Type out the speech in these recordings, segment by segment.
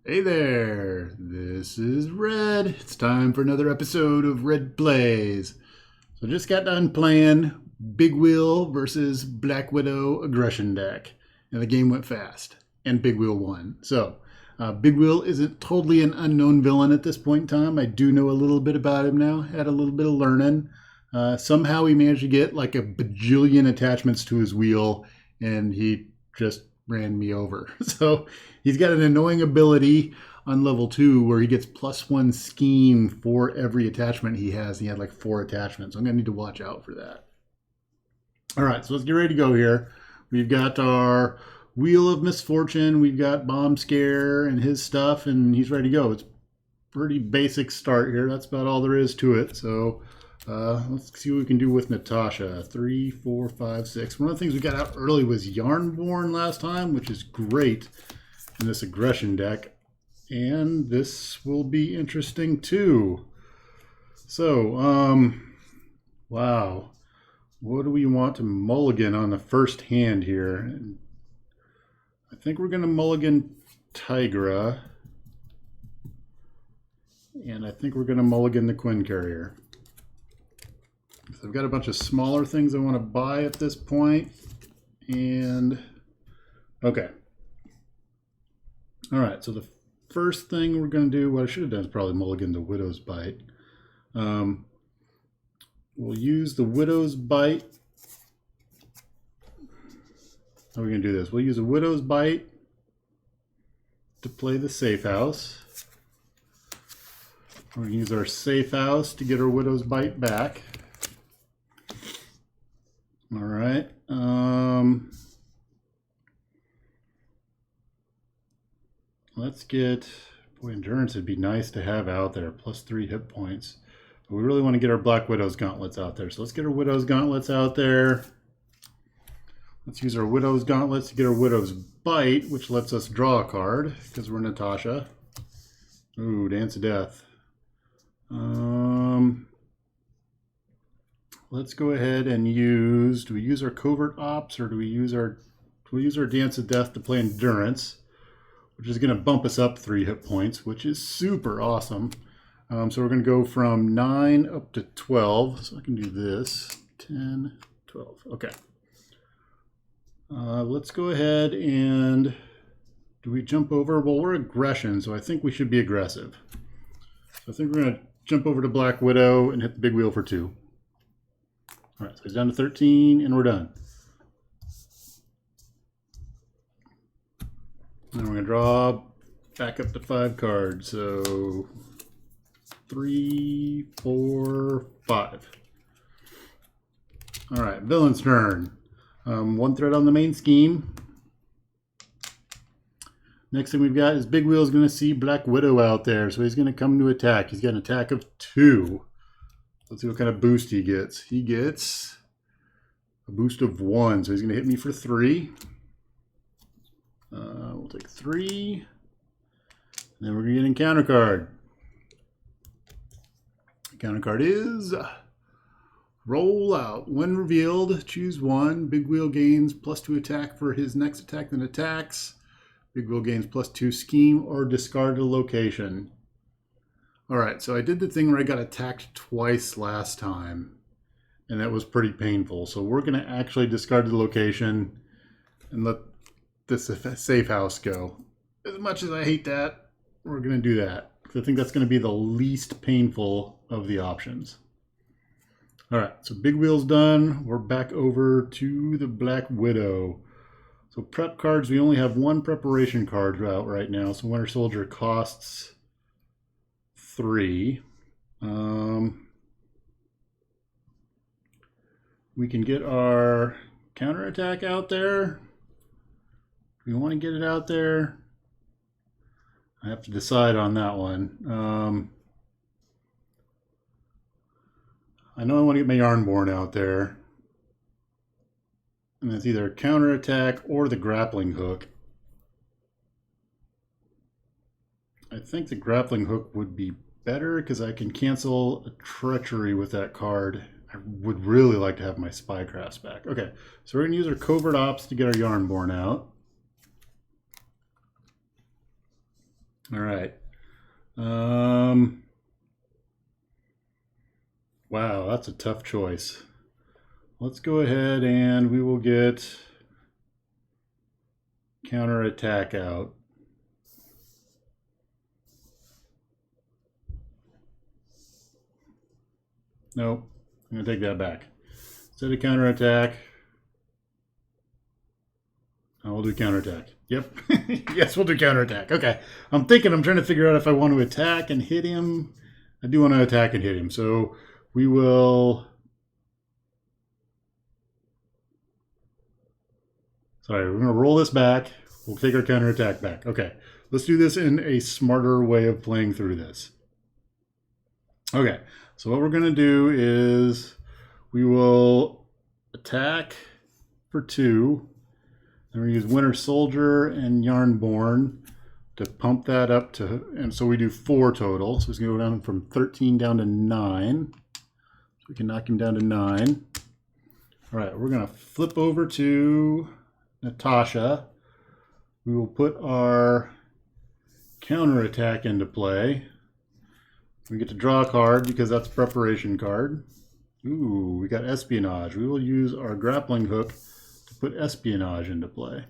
Hey there, this is Red. It's time for another episode of Red Plays. So just got done playing Big Wheel versus Black Widow aggression deck. And the game went fast, and Big Wheel won. So Big Wheel isn't totally an unknown villain at this point in time. I do know a little bit about him now, had a little bit of learning. Somehow he managed to get like a bajillion attachments to his wheel, and he just ran me over. So he's got an annoying ability on level 2 where he gets +1 scheme for every attachment he has. He had like 4 attachments. I'm going to need to watch out for that. All right, so let's get ready to go here. We've got our Wheel of Misfortune. We've got Bomb Scare and his stuff, and he's ready to go. It's pretty basic start here. That's about all there is to it. So let's see what we can do with Natasha. 3, 4, 5, 6. One of the things we got out early was Yarnborn last time, which is great in this aggression deck. And this will be interesting too. So, wow. What do we want to mulligan on the first hand here? I think we're going to mulligan Tigra. And I think we're going to mulligan the Quinn Carrier. So I've got a bunch of smaller things I want to buy at this point. And, okay. All right, so the first thing we're going to do, what I should have done is probably mulligan the Widow's Bite. We'll use the Widow's Bite. How are we going to do this? We'll use a Widow's Bite to play the Safe House. We're going to use our Safe House to get our Widow's Bite back. All right. Let's get, boy, Endurance would be nice to have out there, +3 hit points. But we really want to get our Black Widow's Gauntlets out there. So let's get our Widow's Gauntlets out there. Let's use our Widow's Gauntlets to get our Widow's Bite, which lets us draw a card because we're Natasha. Ooh, Dance of Death. Let's go ahead and use, do we use our Covert Ops or do we use our Dance of Death to play Endurance, which is going to bump us up 3 hit points, which is super awesome. So we're going to go from 9 up to 12. So I can do this, 10, 12. Okay. Let's go ahead and, do we jump over? Well, we're aggression, so I think we should be aggressive. So I think we're going to jump over to Black Widow and hit the big wheel for 2. All right, so he's down to 13, and we're done. And we're going to draw back up to 5 cards. So 3, 4, 5. All right, villain's turn. 1 threat on the main scheme. Next thing we've got is Big Wheel is going to see Black Widow out there, so he's going to come to attack. He's got an attack of 2. Let's see what kind of boost he gets. He gets a boost of 1, so he's going to hit me for 3. We'll take 3. And then we're going to get an encounter card. The counter card is Roll Out. When revealed, choose 1. Big Wheel gains +2 attack for his next attack that attacks. Big Wheel gains +2 scheme or discard a location. All right, so I did the thing where I got attacked twice last time, and that was pretty painful. So we're going to actually discard the location and let this Safe House go. As much as I hate that, we're going to do that, because I think that's going to be the least painful of the options. All right, so Big Wheel's done. We're back over to the Black Widow. So prep cards, we only have 1 preparation card out right now. So Winter Soldier costs 3. We can get our counterattack out there. We want to get it out there. I have to decide on that one. I know I want to get my Yarnborn out there. And it's either counterattack or the grappling hook. I think the grappling hook would be better because I can cancel a treachery with that card. I would really like to have my Spycrafts back. Okay, so we're going to use our Covert Ops to get our Yarnborn out. All right. Wow, that's a tough choice. Let's go ahead and we will get counterattack out. Nope, I'm gonna take that back. Instead of counterattack, we'll do counterattack. Yep. Yes, we'll do counterattack. Okay. I'm trying to figure out if I want to attack and hit him. I do want to attack and hit him. So we will. Sorry, we're going to roll this back. We'll take our counterattack back. Okay. Let's do this in a smarter way of playing through this. Okay. So what we're going to do is we will attack for 2. And we use Winter Soldier and Yarnborn to pump that up to, and so we do 4 total. So it's going to go down from 13 down to 9. So we can knock him down to 9. All right, we're going to flip over to Natasha. We will put our counterattack into play. We get to draw a card because that's a preparation card. Ooh, we got espionage. We will use our grappling hook to put espionage into play.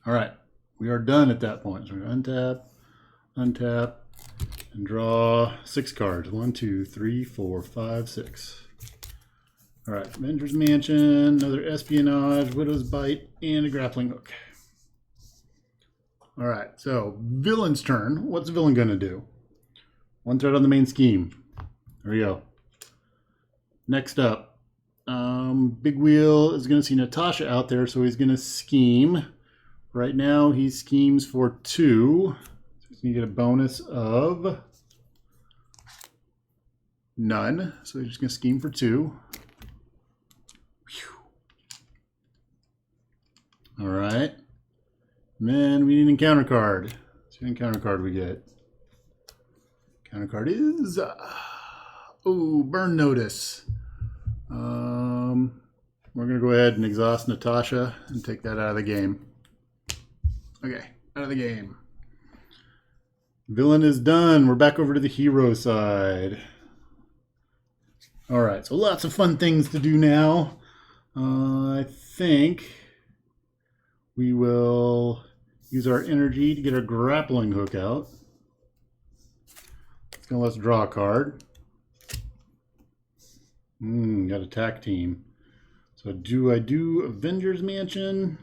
All right, we are done at that point. So we're going to untap, untap, and draw 6 cards. 1, 2, 3, 4, 5, 6. All right, Avengers Mansion, another espionage, Widow's Bite, and a grappling hook. All right, so villain's turn. What's the villain going to do? 1 threat on the main scheme. There we go. Next up, Big Wheel is going to see Natasha out there, so he's going to scheme. Right now, he schemes for 2. So he's going to get a bonus of none. So he's just going to scheme for 2. All right. And then we need an encounter card. So what encounter card we get? Counter card is burn notice. We're gonna go ahead and exhaust Natasha and take that out of the game. Okay, out of the game. Villain is done. We're back over to the hero side. All right, so lots of fun things to do now. I think we will use our energy to get our grappling hook out. It's gonna let us draw a card. Got attack team. So do I do Avengers Mansion?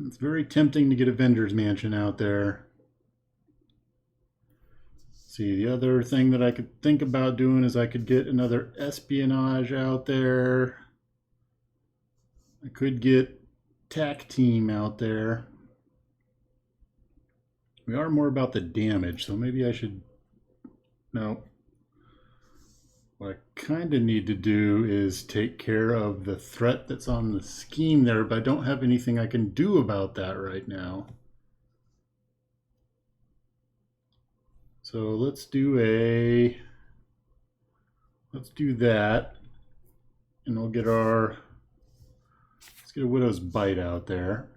It's very tempting to get Avengers Mansion out there. See, the other thing that I could think about doing is I could get another espionage out there. I could get attack team out there. We are more about the damage, so maybe I should... No. What I kind of need to do is take care of the threat that's on the scheme there, but I don't have anything I can do about that right now. So let's do that, and we'll get let's get a Widow's Bite out there.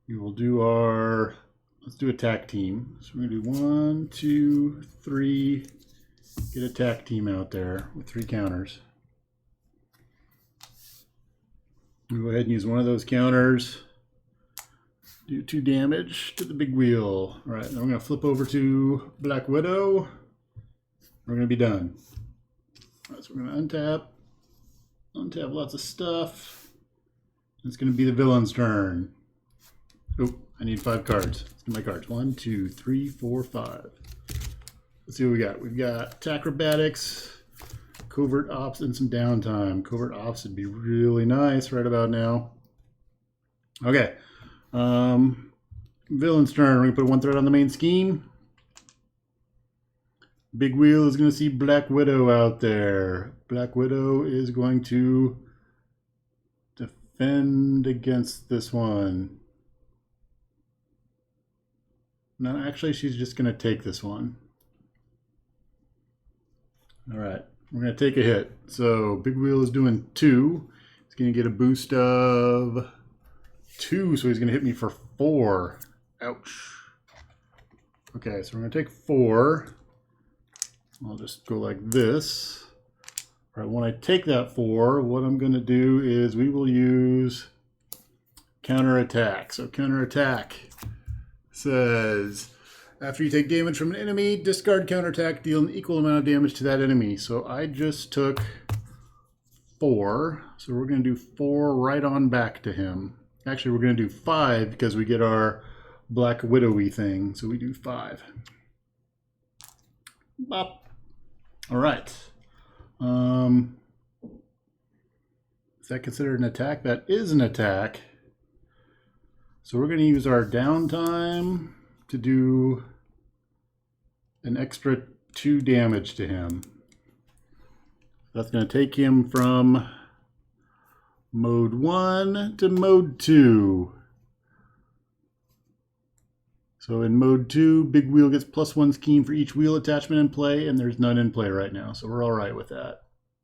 We will do let's do attack team. So we're gonna do 1, 2, 3, get attack team out there with 3 counters. We'll go ahead and use one of those counters. Do 2 damage to the big wheel. All right, then we're gonna flip over to Black Widow. We're gonna be done. All right, so we're gonna untap lots of stuff. It's gonna be the villain's turn. Oh, I need 5 cards. Let's get my cards. 1, 2, 3, 4, 5. Let's see what we got. We've got acrobatics, covert ops, and some downtime. Covert ops would be really nice right about now. Okay. Villain's turn. We're going to put 1 threat on the main scheme. Big Wheel is going to see Black Widow out there. Black Widow is going to defend against this one. No, actually, she's just going to take this one. All right, we're going to take a hit. So Big Wheel is doing 2. He's going to get a boost of 2, so he's going to hit me for 4. Ouch. Okay, so we're going to take 4. I'll just go like this. All right, when I take that 4, what I'm going to do is we will use counterattack. So counterattack says, after you take damage from an enemy, discard counterattack, deal an equal amount of damage to that enemy. So I just took 4. So we're going to do 4 right on back to him. Actually, we're going to do 5 because we get our Black Widowy thing. So we do 5. Bop. All right. Is that considered an attack? That is an attack. So we're going to use our downtime to do an extra 2 damage to him. That's going to take him from mode 1 to mode 2. So in mode 2, Big Wheel gets +1 scheme for each wheel attachment in play, and there's none in play right now, so we're all right with that.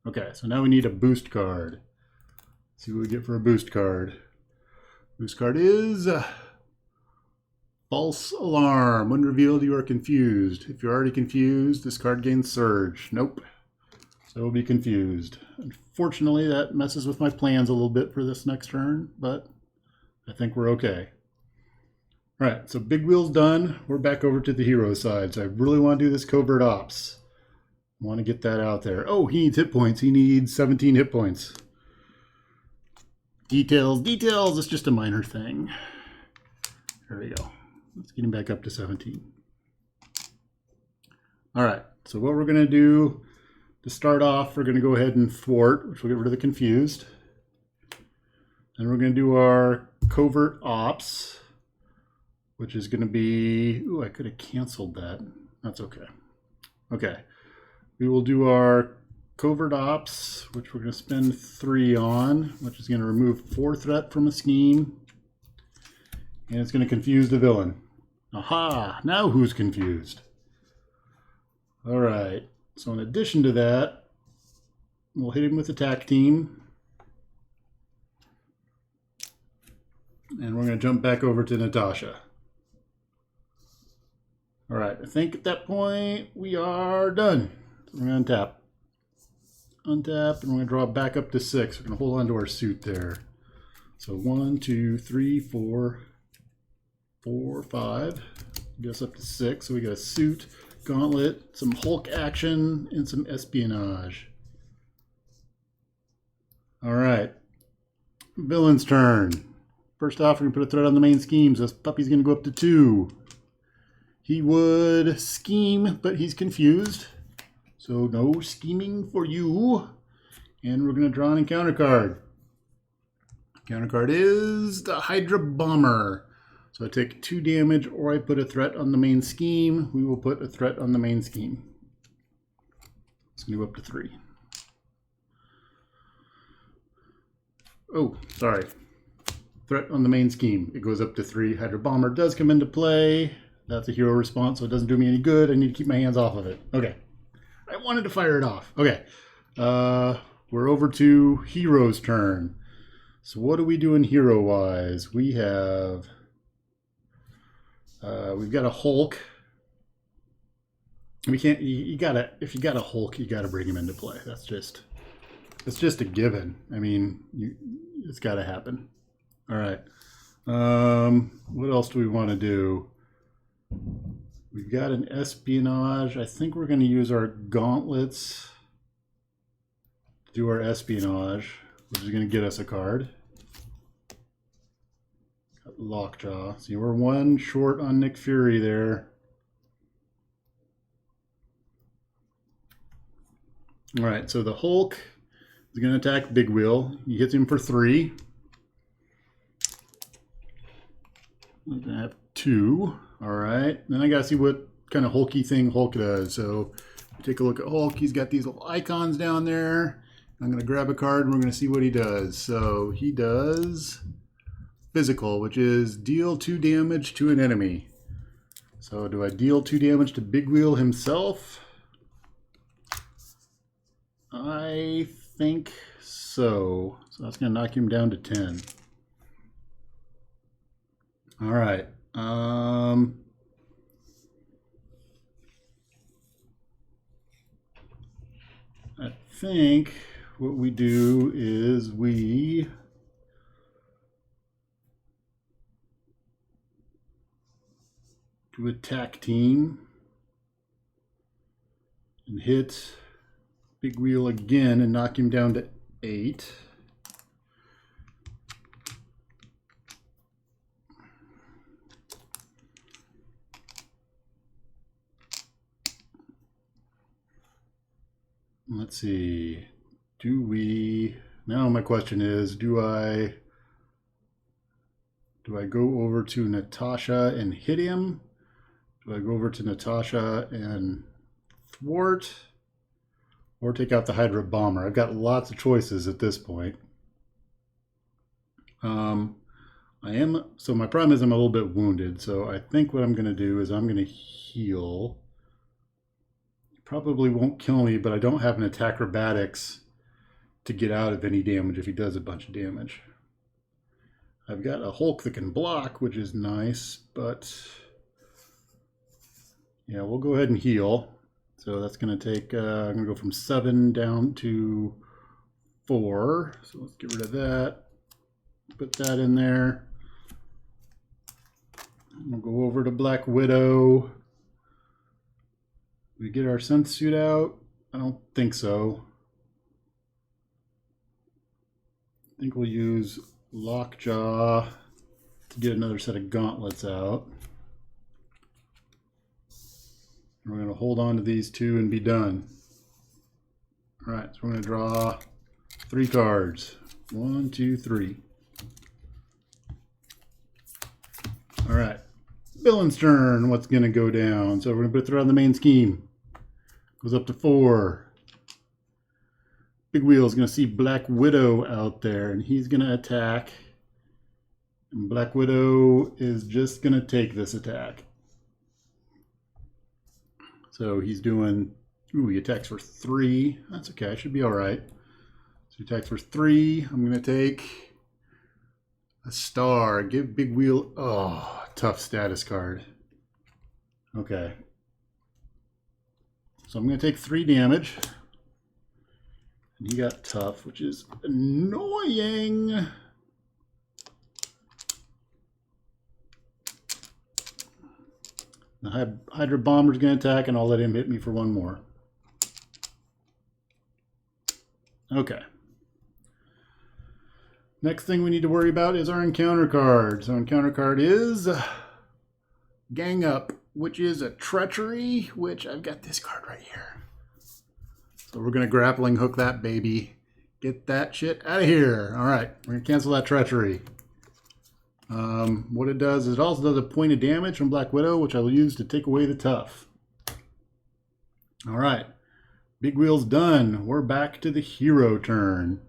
Okay, so now we need a boost card. Let's see what we get for a boost card. Boost card is False Alarm. When revealed, you are confused. If you're already confused, this card gains Surge. Nope. So we'll be confused. Unfortunately, that messes with my plans a little bit for this next turn, but I think we're okay. All right, so Big Wheel's done. We're back over to the hero side. So I really want to do this covert ops. I want to get that out there. Oh, he needs hit points. He needs 17 hit points. Details. It's just a minor thing. There we go. Let's get him back up to 17. All right, so what we're going to do to start off, we're going to go ahead and thwart, which will get rid of the confused. And we're going to do our covert ops, which is going to be, ooh, I could have canceled that. That's okay. Okay, we will do our covert ops, which we're going to spend 3 on, which is going to remove 4 threat from a scheme. And it's going to confuse the villain. Aha! Now who's confused? All right. So in addition to that, we'll hit him with attack team. And we're going to jump back over to Natasha. All right. I think at that point we are done. So we're going to untap. Untap, and we're going to draw back up to 6. We're going to hold on to our suit there. So 1, 2, 3, 4, 5. Get us up to 6. So we got a suit, gauntlet, some Hulk action, and some espionage. All right. Villain's turn. First off, we're going to put a threat on the main scheme. So this puppy's going to go up to 2. He would scheme, but he's confused. So no scheming for you. And we're going to draw an encounter card. Counter card is the Hydra Bomber. So I take 2 damage, or I put a threat on the main scheme. We will put a threat on the main scheme. It's going to go up to 3. Oh, sorry. Threat on the main scheme. It goes up to 3. Hydra Bomber does come into play. That's a hero response, so it doesn't do me any good. I need to keep my hands off of it. Okay. I wanted to fire it off. Okay. We're over to Hero's turn. So what are we doing hero-wise? We have... we've got a Hulk. We can't. You gotta. If you got a Hulk, you gotta bring him into play. That's just. It's just a given. I mean, it's got to happen. All right. What else do we want to do? We've got an espionage. I think we're going to use our gauntlets to do our espionage, which is going to get us a card. Got Lockjaw. See, we're 1 short on Nick Fury there. All right, so the Hulk is going to attack Big Wheel. He hits him for 3. We're going to have 2. All right, then I got to see what kind of hulky thing Hulk does. So take a look at Hulk. He's got these little icons down there. I'm going to grab a card and we're going to see what he does. So he does physical, which is deal 2 damage to an enemy. So do I deal 2 damage to Big Wheel himself? I think so. So that's going to knock him down to 10. All right. I think what we do is we do attack team and hit big wheel again and knock him down to 8. Let's see. Now my question is, do I go over to Natasha and hit him? Do I go over to Natasha and thwart? Or take out the Hydra Bomber? I've got lots of choices at this point. So my problem is I'm a little bit wounded, so I think what I'm going to do is I'm going to heal. Probably won't kill me, but I don't have an attack acrobatics to get out of any damage if he does a bunch of damage. I've got a Hulk that can block, which is nice, but yeah, we'll go ahead and heal. So that's going to take, I'm going to go from 7 down to 4. So let's get rid of that. Put that in there. We'll go over to Black Widow. We get our synth suit out? I don't think so. I think we'll use Lockjaw to get another set of gauntlets out. We're going to hold on to these 2 and be done. All right, so we're going to draw 3 cards. 1, 2, 3. All right, villain's turn. What's going to go down? So we're going to put it on the main scheme. Goes up to 4. Big Wheel is going to see Black Widow out there, and he's going to attack. And Black Widow is just going to take this attack. So he's doing, he attacks for 3. That's okay, I should be all right. So he attacks for 3. I'm going to take a star. Give Big Wheel, tough status card. Okay. So I'm going to take 3 damage. And he got tough, which is annoying. The Hydra Bomber's going to attack, and I'll let him hit me for 1 more. Okay. Next thing we need to worry about is our encounter card. So encounter card is Gang Up, which is a treachery, which I've got this card right here. So we're going to grappling hook that baby. Get that shit out of here. All right, we're going to cancel that treachery. What it does is it also does a point of damage from Black Widow, which I will use to take away the tough. All right, Big Wheel's done. We're back to the hero turn.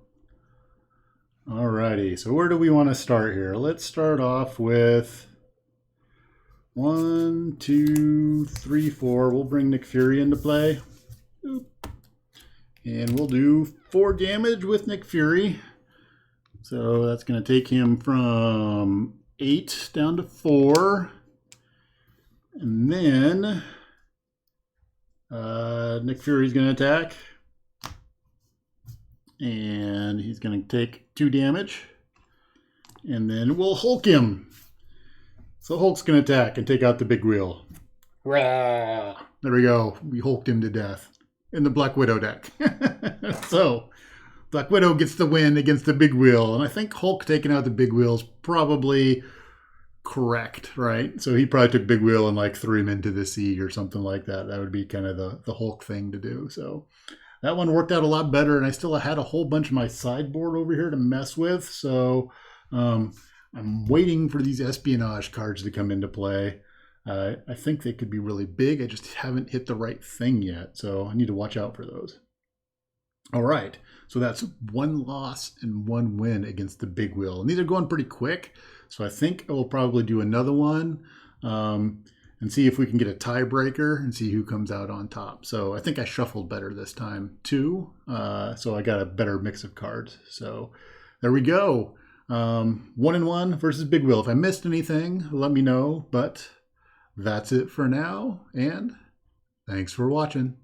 All righty, so where do we want to start here? Let's start off with 1, 2, 3, 4. We'll bring Nick Fury into play. Oop. And we'll do 4 damage with Nick Fury. So that's going to take him from 8 down to 4. And then Nick Fury's going to attack. And he's going to take 2 damage. And then we'll Hulk him. So Hulk's going to attack and take out the Big Wheel. Rah! There we go. We Hulked him to death in the Black Widow deck. So Black Widow gets the win against the Big Wheel. And I think Hulk taking out the Big Wheel is probably correct, right? So he probably took Big Wheel and like threw him into the sea or something like that. That would be kind of the Hulk thing to do. So that one worked out a lot better. And I still had a whole bunch of my sideboard over here to mess with. So I'm waiting for these espionage cards to come into play. I think they could be really big. I just haven't hit the right thing yet. So I need to watch out for those. All right. So that's 1 loss and 1 win against the Big Wheel. And these are going pretty quick. So I think I will probably do another one. And and see if we can get a tiebreaker and see who comes out on top. So I think I shuffled better this time too. So I got a better mix of cards. So there we go. 1-1 versus Big Wheel. If I missed anything, let me know. But that's it for now. And thanks for watching.